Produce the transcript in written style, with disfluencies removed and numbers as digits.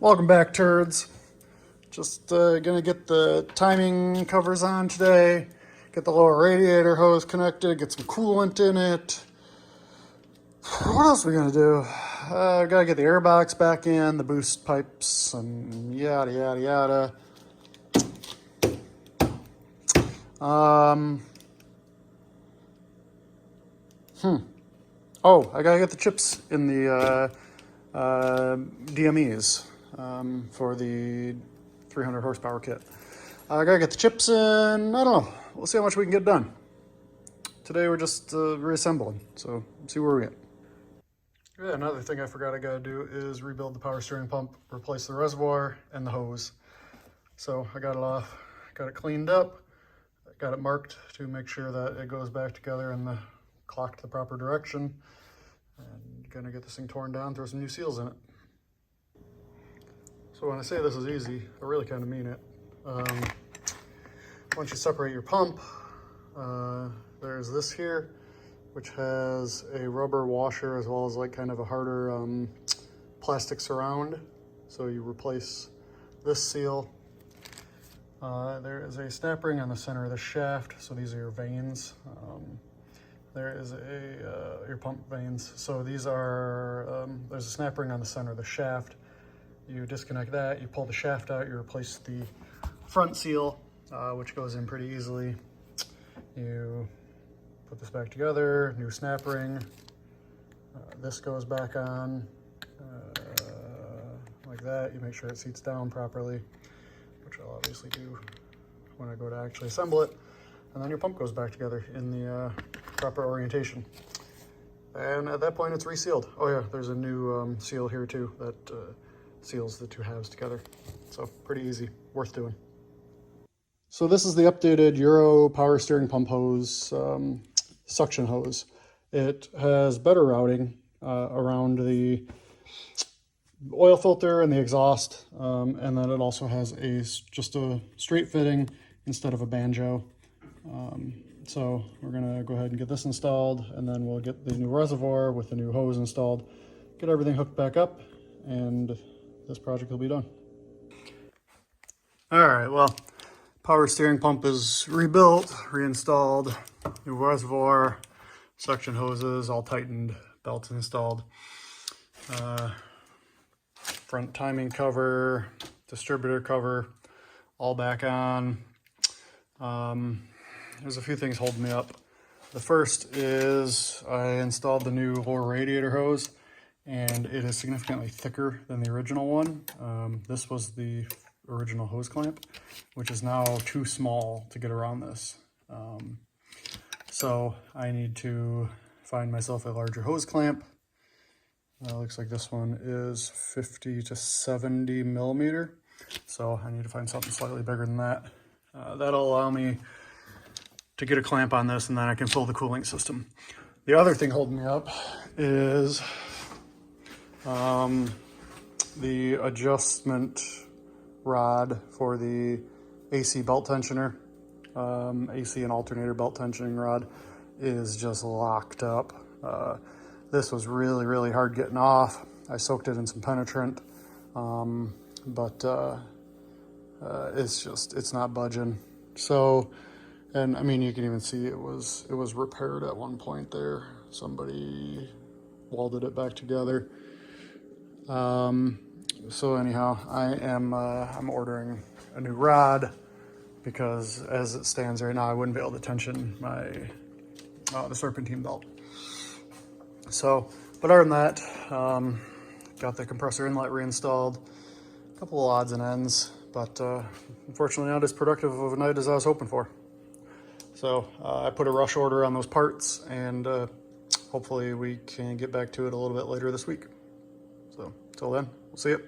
Welcome back, turds. Just gonna get the timing covers on today, get the lower radiator hose connected, get some coolant in it. What else are we gonna do? Gotta get the air box back in, the boost pipes, and yada yada yada. Oh, I gotta get the chips in the DMEs for the 300 horsepower kit. I gotta get the chips in. I don't know. We'll see how much we can get done. Today we're just reassembling, so see where we get. Yeah, another thing I forgot I gotta do is rebuild the power steering pump, replace the reservoir and the hose. So I got it off, got it cleaned up, got it marked to make sure that it goes back together in the clocked the proper direction. And gonna get this thing torn down, throw some new seals in it. So when I say this is easy, I really kind of mean it. Once you separate your pump, there's this here, which has a rubber washer as well as like kind of a harder plastic surround. So you replace this seal. There is a snap ring on the center of the shaft, so these are your vanes. There is your pump vanes. So these are, there's a snap ring on the center of the shaft. You disconnect that, you pull the shaft out, you replace the front seal, which goes in pretty easily. You put this back together, new snap ring. This goes back on like that. You make sure it seats down properly, which I'll obviously do when I go to actually assemble it. And then your pump goes back together in the proper orientation. And at that point it's resealed. Oh yeah, there's a new seal here too that seals the two halves together. So pretty easy, worth doing. So this is the updated Euro power steering pump hose, suction hose. It has better routing around the oil filter and the exhaust, and then it also has just a straight fitting instead of a banjo. So we're gonna go ahead and get this installed, and then we'll get the new reservoir with the new hose installed, get everything hooked back up, and this project will be done. All right, well, power steering pump is rebuilt, reinstalled, new reservoir, suction hoses all tightened, belts installed, front timing cover, distributor cover, all back on. There's a few things holding me up. The first is I installed the new lower radiator hose, and it is significantly thicker than the original one. This was the original hose clamp, which is now too small to get around this. So I need to find myself a larger hose clamp. Looks like this one is 50 to 70 millimeter. So I need to find something slightly bigger than that. That'll allow me to get a clamp on this, and then I can fill the cooling system. The other thing holding me up is the adjustment rod for the AC belt tensioner. AC and alternator belt tensioning rod is just locked up. This was really, really hard getting off. I soaked it in some penetrant, but it's not budging. So, and I mean, you can even see it was repaired at one point there. Somebody welded it back together. So anyhow, I'm ordering a new rod, because as it stands right now, I wouldn't be able to tension my the serpentine belt. So, but other than that, got the compressor inlet reinstalled, a couple of odds and ends, but unfortunately not as productive of a night as I was hoping for. So I put a rush order on those parts, and hopefully we can get back to it a little bit later this week. So till then, we'll see you.